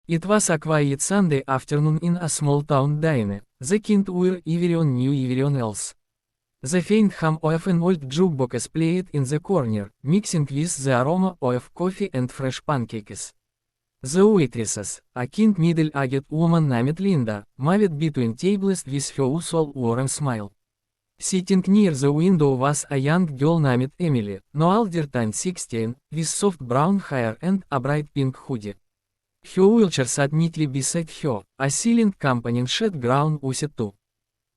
It was a quiet Sunday afternoon in a small town Dyne. The kind where everyone knew everyone else. The faint hum of an old jukebox played in the corner, mixing with the aroma of coffee and fresh pancakes. The waitress, a kind middle-aged woman named Linda, moved between tables with her usual warm smile. Sitting near the window was a young girl named Emily, no older than 16, with soft brown hair and a bright pink hoodie. Her wheelchair sat neatly beside her, a ceiling companion shed ground used too.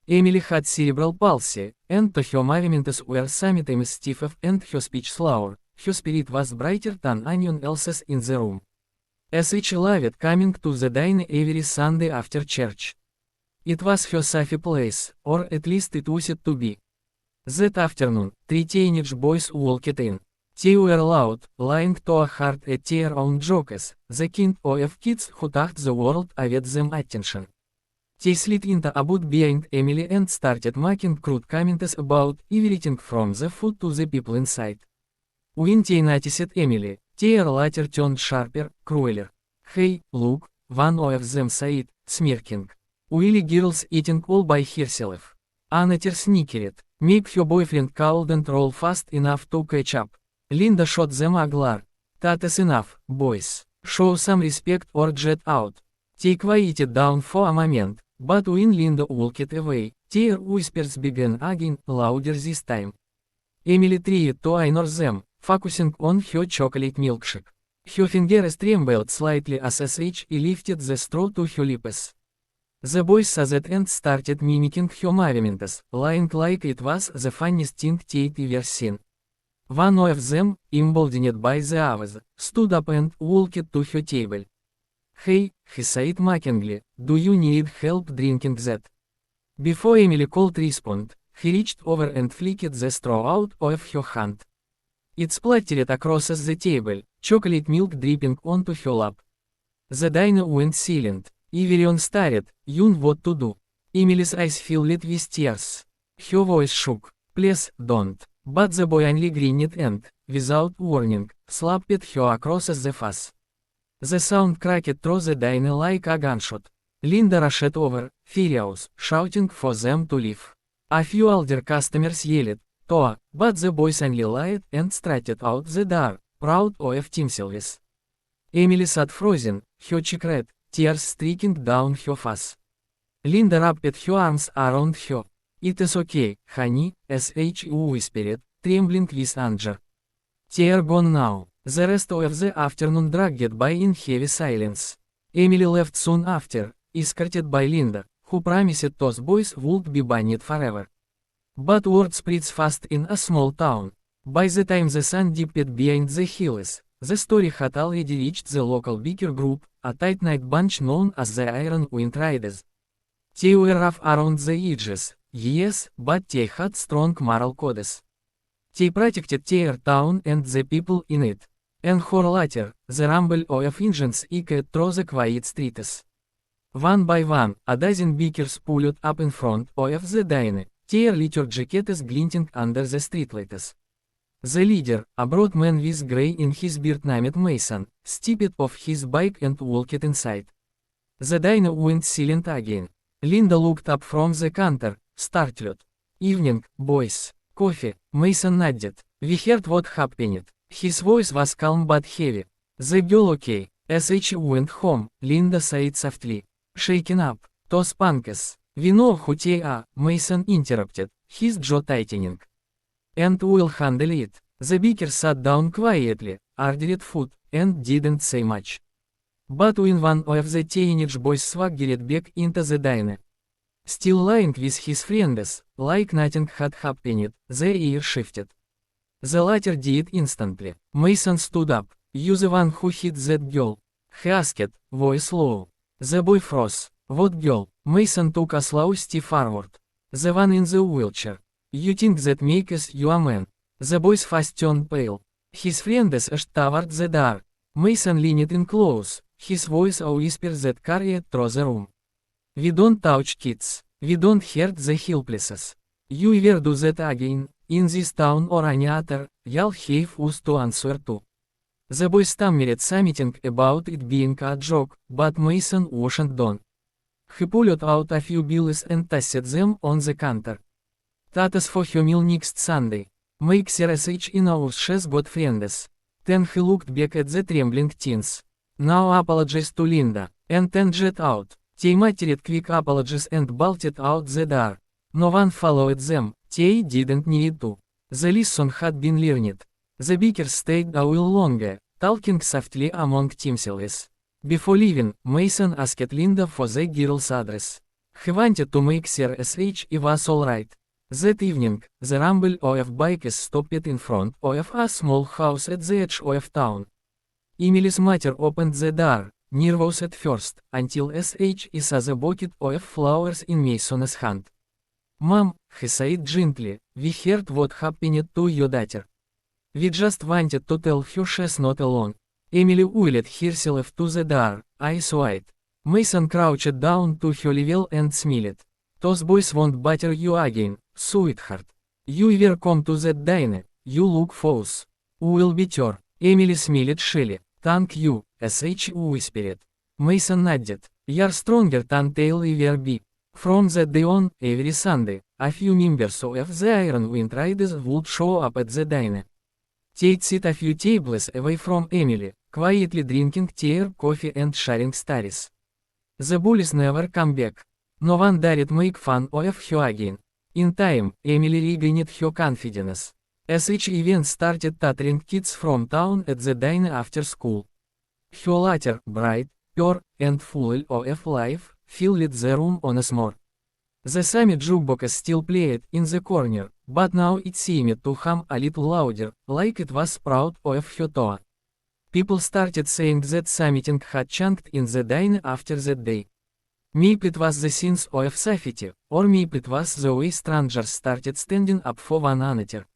Emily had cerebral palsy, and her movements were sometimes stiff and her speech slower. Her spirit was brighter than anyone else's in the room. As she loved coming to the Dyne every Sunday after church. It was her safe place, or at least it used to be. That afternoon, 3 teenage boys walked in. They were loud, lying to a heart at their own jokes, the kind of kids who thought the world owed them attention. They slid into a booth behind Emily and started making crude comments about everything from the food to the people inside. When they noticed Emily, their laughter turned sharper, crueler. "Hey, look," one of them said, smirking. "Willy girl's eating all by herself." Another snickered. Maybe her boyfriend couldn't roll fast enough to catch up. Linda shot them a glare. "That's enough, boys. Show some respect or jet out." They quieted down for a moment, but when Linda walked away, their whispers began again, louder this time. Emily tried to ignore them, focusing on her chocolate milkshake. Her fingers trembled slightly as she lifted the straw to her lips. The boys saw that and started mimicking her movements, lying like it was the funniest thing they'd ever seen. One of them, emboldened by the others, stood up and walked to her table. "Hey," he said mockingly, "do you need help drinking that?" Before Emily could respond, he reached over and flicked the straw out of her hand. It splattered across the table, chocolate milk dripping onto her lap. The Dyne went silent. Everyone stared, unknown what to do. Emily's eyes filled with tears. Her voice shook. "Please, don't." But the boy only grinned and, without warning, slapped her across the face. The sound cracked through the Dyne like a gunshot. Linda rushed over, furious, shouting for them to leave. A few older customers yelled, "Toa," but the boys only lied and strutted out the door, proud of themselves. Emily sat frozen, her cheek red, tears streaking down her face. Linda wrapped her arms around her. "It is okay, honey," she whispered, trembling with anger. "They're gone now." The rest of the afternoon dragged by in heavy silence. Emily left soon after, escorted by Linda, who promised those boys would be banned forever. But word spreads fast in a small town. By the time the sun dipped behind the hills, the story had already reached the local biker group, a tight-knit bunch known as the Iron Wind Riders. They were rough around the edges, yes, but they had strong moral codes. They protected their town and the people in it. An hour later, the rumble of engines echoed through the quiet streets. One by one, a dozen bikers pulled up in front of the Dyne, their leather jackets glinting under the streetlights. The leader, a broad man with gray in his beard named Mason, stepped off his bike and walked inside. The Dyne went silent again. Linda looked up from the counter, startled. "Evening, boys. Coffee," Mason nodded. "We heard what happened." His voice was calm but heavy. "The girl okay." As she went home, Linda said softly. "Shaken up. Those punks. We know who they are," Mason interrupted, his jaw tightening. "And we'll handle it." The biker sat down quietly, ordered food, and didn't say much. But when one of the teenage boys swaggered back into the Dyne, still lying with his friends, like nothing had happened, the air shifted. The latter did instantly. Mason stood up. "You the one who hit that girl?" he asked, voice low. The boy froze. "What girl?" Mason took a slow step forward. "The one in the wheelchair. You think that makes you a man?" The boy's face turned pale. His friends rushed toward the door. Mason leaned in close, his voice a whisper that carried through the room. "We don't touch kids. We don't hurt the helpless. You ever do that again, in this town or any other, you'll have us to answer to." The boy stammered something about it being a joke, but Mason wasn't done. He pulled out a few bills and tossed them on the counter. Tatas for her meal next Sunday. Make sh in our she's got friends. Then he looked back at the trembling teens. Now apologized to Linda, and then jet out. They muttered quick apologies and bolted out the door. No one followed them, they didn't need to. The lesson had been learned. The beakers stayed a while longer, talking softly among themselves. Before leaving, Mason asked Linda for the girl's address. He wanted to make sure sh was alright. That evening, the rumble of bikes stopped in front of a small house at the edge of town. Emily's mother opened the door, nervous at first, until sh saw the bucket of flowers in Mason's hand. "Mom," he said gently, "we heard what happened to your daughter. We just wanted to tell her she's not alone." Emily wheeled herself to the door, eyes wide. Mason crouched down to her level and smiled. "Those boys won't bother you again, sweetheart. You ever come to that diner, you look false. We'll be sure." Emily smiled shyly. "Thank you," sh whispered. Mason nodded. "You're stronger than they'll ever be." From that day on, every Sunday, a few members of the Iron Wind Riders would show up at the diner. They'd sit a few tables away from Emily, quietly drinking their coffee and sharing stories. The bullies never come back. No one dared make fun of her again. In time, Emily regained her confidence. Sh even started tutoring kids from town at the diner after school. Her laughter, bright, pure, and full of life, filled the room once more. The same jukebox still played in the corner, but now it seemed to hum a little louder, like it was proud of her too. People started saying that something had changed in the diner after that day. Maybe it was the sense of safety, or maybe it was the way strangers started standing up for one another.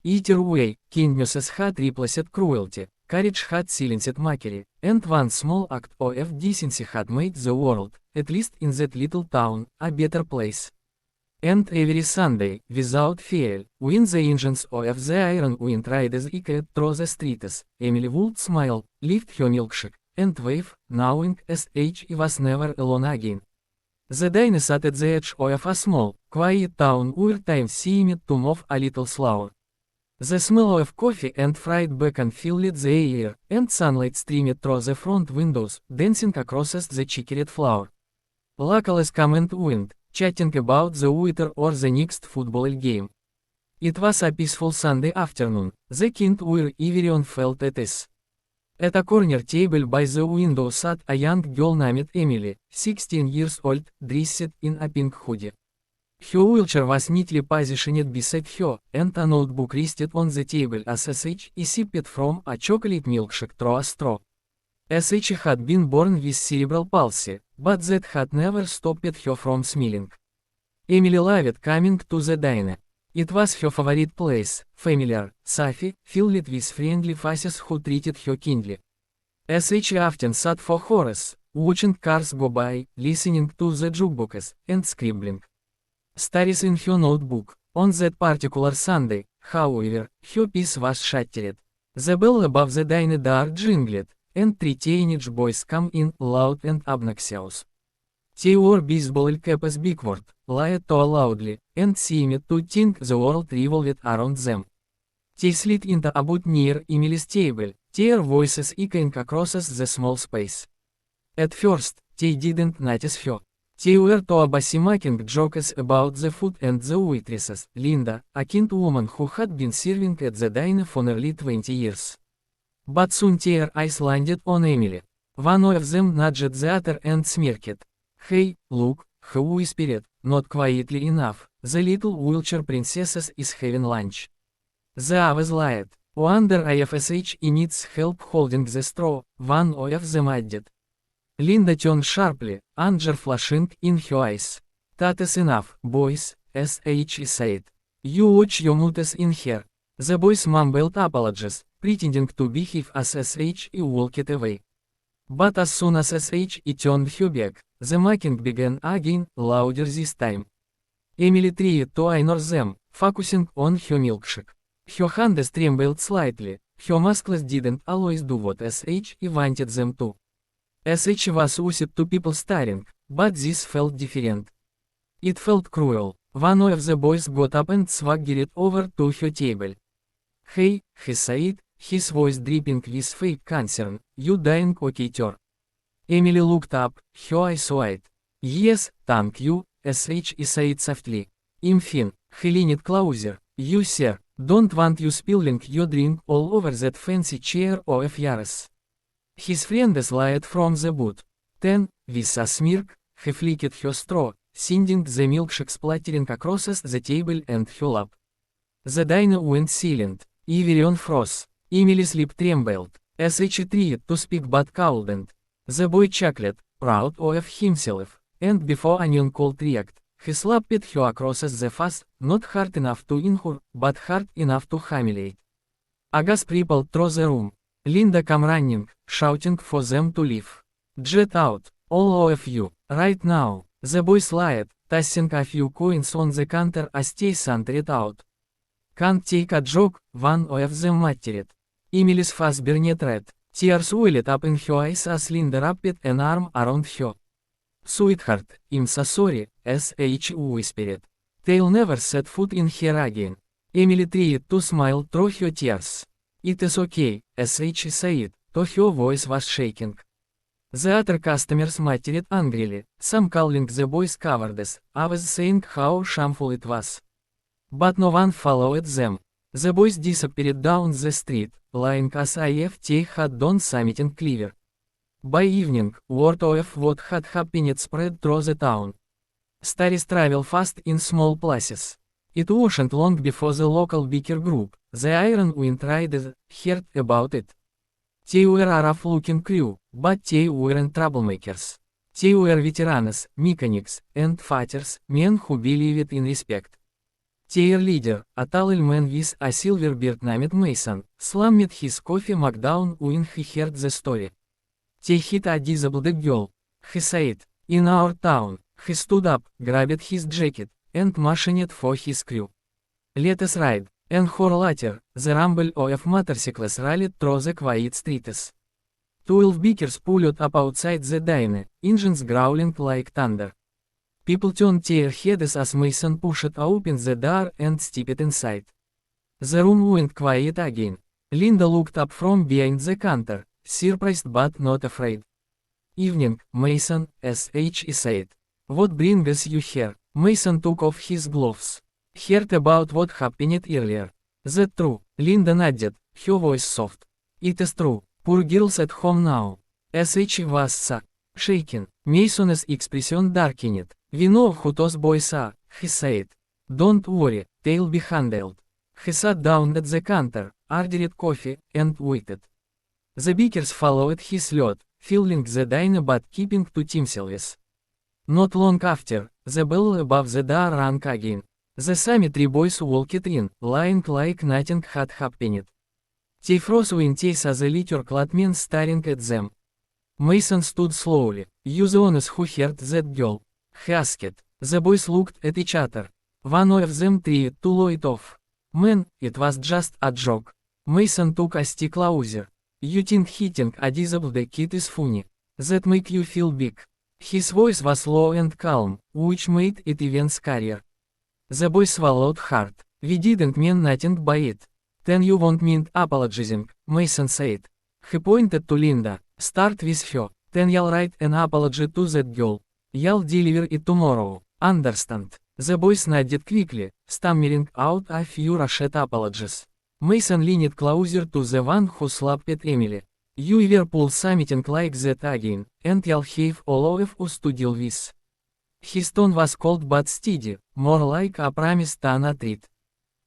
Either way, kindness had replaced cruelty, courage had silenced mockery, and one small act of decency had made the world, at least in that little town, a better place. And every Sunday, without fail, when the engines of the Iron Wind Riders echoed through the streets, Emily would smile, lift her milkshake, and wave, knowing sh was never alone again. The diner sat at the edge of a small, quiet town where time seemed to move a little slower. The smell of coffee and fried bacon filled the air, and sunlight streamed through the front windows, dancing across the checkered floor. Locals come and went, chatting about the weather or the next football game. It was a peaceful Sunday afternoon, the kind where everyone felt at ease. At a corner table by the window sat a young girl named Emily, 16 years old, dressed in a pink hoodie. Her wheelchair was neatly positioned beside her, and a notebook rested on the table as sh sipped from a chocolate milkshake through a straw. Sh had been born with cerebral palsy, but that had never stopped her from smiling. Emily loved coming to the diner. It was her favorite place, familiar, safe, filled with friendly faces who treated her kindly. Sh often sat for hours, watching cars go by, listening to the jukebox, and scribbling stories in her notebook. On that particular Sunday, however, her peace was shattered. The bell above the diner door jingled, and three teenage boys came in, loud and obnoxious. They wore baseball caps backward, lied too loudly, and seemed to think the world revolved around them. They slid into a booth near Emily's table, their voices echoing across the small space. At first, they didn't notice her. They were too busy making jokes about the food and the waitresses, Linda, a kind woman who had been serving at the diner for nearly 20 years. But soon their eyes landed on Emily. One of them nudged the other and smirked. "Hey, look," he whispered, not quietly enough, "the little wheelchair princess is having lunch." The others lied. "Wonder if sh needs help holding the straw," one of them added. Linda turned sharply, anger flashing in her eyes. "That's enough, boys," sh said. "You watch your mouths in here." The boys mumbled apologies, pretending to behave as sh walked away. But as soon as sh turned her back, the mocking began again, louder this time. Emily tried to ignore them, focusing on her milkshake. Her hands trembled slightly, her muscles didn't always do what SH wanted them to. SH was used to people staring, but this felt different. It felt cruel. One of the boys got up and swaggered over to her table. "Hey," he said, his voice dripping with fake concern, "you doing okay, sir?" Emily looked up, her eyes wide. "Yes, thank you," SH said softly. "I'm fine." He leaned closer. "You sir, don't want you spilling your drink all over that fancy chair of yours." His friend slid from the boot. Then, with a smirk, he flicked her straw, sending the milkshake splattering across the table and her lap. The diner went silent. Everyone froze. Emily's lip trembled. SH tried to speak but couldn't. The boy chuckled, proud of himself, and before anyone could react, he slapped her across the face, not hard enough to injure, but hard enough to humiliate. A gasp rippled through the room. Linda came running, shouting for them to leave. "Get out, all of you, right now." The boy slid, tossing a few coins on the counter as they santered out. "Can't take a joke," one of them muttered. Emily's face burned red. Tears welled up in her eyes as Linda wrapped an arm around her. "Sweetheart, I'm so sorry," SH whispered. "They'll never set foot in here again." Emily tried to smile through her tears. "It is okay," SH said, though her voice was shaking. The other customers muttered angrily, some calling the boys cowardice, others saying how shameful it was. But no one followed them. The boys disappeared down the street, lying as if they had done something clever. By evening, word of what had happened spread through the town. Stories travel fast in small places. It wasn't long before the local biker group, the Iron Wind Riders, heard about it. They were a rough-looking crew, but they weren't troublemakers. They were veterans, mechanics, and fighters, men who believed in respect. Their leader, a tall man with a silver beard named Mason, slammed his coffee mug down when he heard the story. "They hit a disabled girl," he said, "in our town." He stood up, grabbed his jacket, and motioned for his crew. "Let us ride." An hour later, the rumble of motorcycles rallied through the quiet streets. 12 bikers pulled up outside the diner, engines growling like thunder. People turned their heads as Mason pushed open the door and stepped inside. The room went quiet again. Linda looked up from behind the counter, surprised but not afraid. "Evening, Mason," SH said. "What brings you here?" Mason took off his gloves. "Heard about what happened earlier." "That true?" Linda nodded, her voice soft. "It is true. Poor girl's at home now." SH was so shaken. Mason's expression darkened. "We know who those boys are," he said. "Don't worry, they'll be handled." He sat down at the counter, ordered coffee, and waited. The bikers followed his lead, filling the diner but keeping to themselves. Not long after, the bell above the door rang again. The cemetery boys walked in, lying like nothing had happened. They froze when they saw the leather-clad men staring at them. Mason stood slowly. "You the ones who hurt that girl?" he asked. The boys looked at each other. One of them tried to laugh it off. "Man, it was just a joke." Mason took a step closer. "You think hitting a disabled kid is funny? That make you feel big?" His voice was low and calm, which made it even scarier. The boy swallowed hard. "We didn't mean nothing by it." "Then you won't mind apologizing," Mason said. He pointed to Linda. "Start with her. Then you'll write an apology to that girl. You'll deliver it tomorrow. Understand?" The boys nodded quickly, stammering out a few rushed apologies. Mason leaned closer to the one who slapped Emily. "You ever pull something like that again, and you'll have all of us to deal with." His tone was cold but steady, more like a promise than a threat.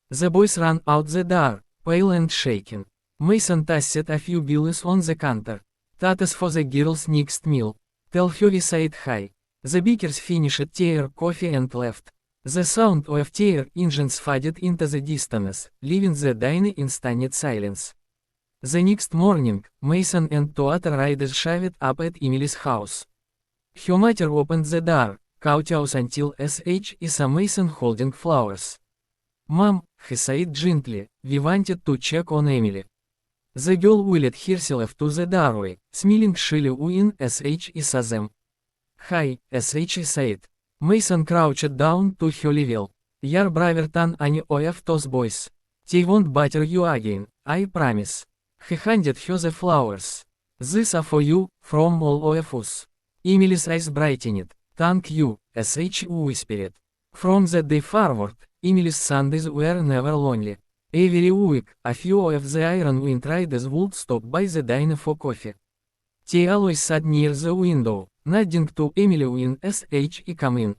The boys ran out the door, pale and shaking. Mason tossed a few bills on the counter. "That is for the girl's next meal. Tell her we said hi." The bikers finished their coffee and left. The sound of their engines faded into the distance, leaving the diner in stunned silence. The next morning, Mason and two other riders showed up at Emily's house. Her mother opened the door, courteous until SH saw Mason holding flowers. "Mom," he said gently, "we wanted to check on Emily." The girl willed herself to the doorway, smiling shyly when she saw them. Hi, she said. Mason crouched down to her level. You're braver than any of those boys. They won't bother you again, I promise. He handed her the flowers. These are for you, from all of us. Emily's eyes brightened. Thank you, she whispered. From that day forward, Emily's Sundays were never lonely. Every week, a few of the Iron Wind riders would stop by the diner for coffee. They always sat near the window, nodding to Emily when she came in.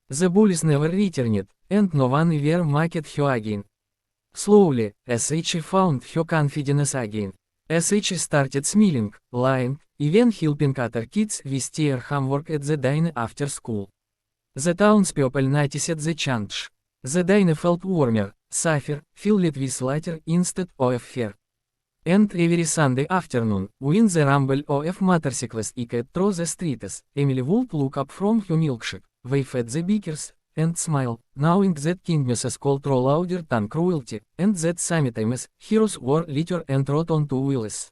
The bullies never returned, and no one ever mocked her again. Slowly, she found her confidence again. She started smiling, lying, even helping other kids with their homework at the diner after school. The townspeople noticed the change. The diner felt warmer, safer, filled with laughter instead of fear. And every Sunday afternoon, when the rumble of motorcycles echoed through the streets, Emily would look up from her milkshake, wave at the beakers, and smile, knowing that kindness could roll louder than cruelty, and that sometimes heroes were lighter and rode on two wheels.